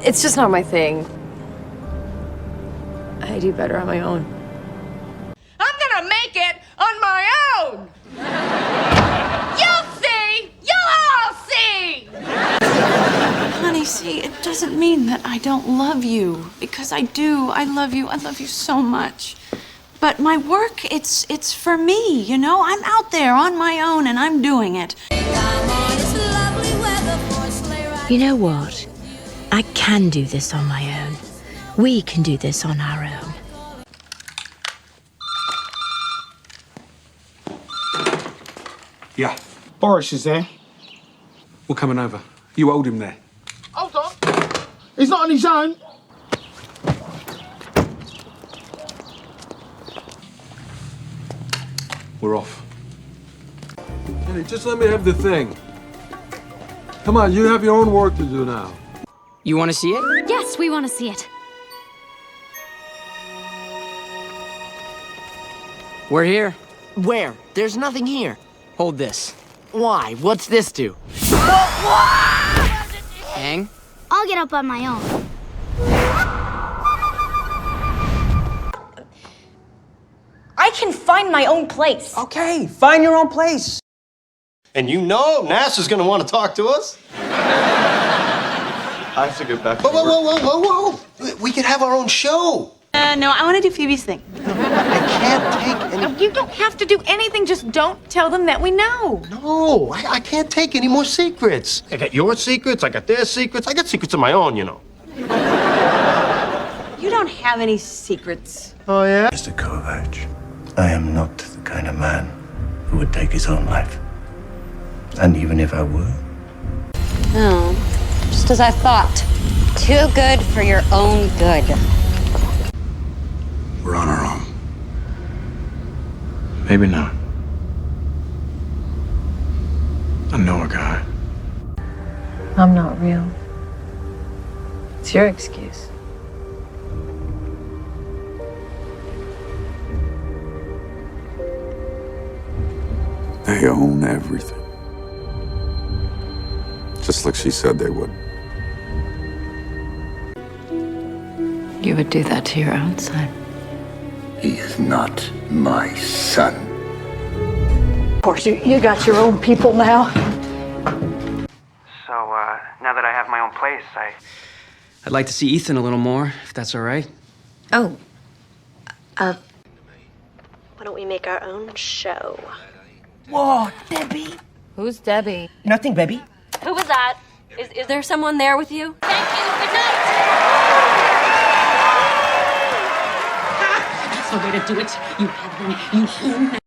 It's just not my thing. I do better on my own. I'm gonna make it on my own! You'll see! You'll all see! Honey, see, it doesn't mean that I don't love you. Because I do. I love you. I love you so much. But my work, it's for me, you know? I'm out there on my own and I'm doing it. You know what? I can do this on my own. We can do this on our own. Yeah, Boris is there. we're coming over. You hold him there. Hold on. He's not on his own. We're off. Hey, just let me have the thing. Come on, you have your own work to do now. You want to see it? Yes, we want to see it. We're here. Where? There's nothing here. Hold this. Why? What's this do? Hang. I'll get up on my own. I can find my own place. Okay, find your own place. And you know NASA's gonna want to talk to us. I have to go back. Whoa. We could have our own show. No, I want to do Phoebe's thing. I can't take any... You don't have to do anything, just don't tell them that we know. No, I can't take any more secrets. I got your secrets, I got their secrets. I got secrets of my own, you know. You don't have any secrets. Oh, yeah? Mr. Kovac, I am not the kind of man who would take his own life. And even if I were... Oh, just as I thought. Too good for your own good. We're on our own. Maybe not. I know a guy. I'm not real. It's your excuse. They own everything. Just like she said they would. You would do that to your own son. He is not my son. Of course, you got your own people now. So, now that I have my own place, I'd like to see Ethan a little more, if that's all right. Oh. Why don't we make our own show? Whoa, Debbie. Who's Debbie? Nothing, baby. Who was that? Is there someone there with you? Thank you. Good night. That's the way to do it. You have them. You own them.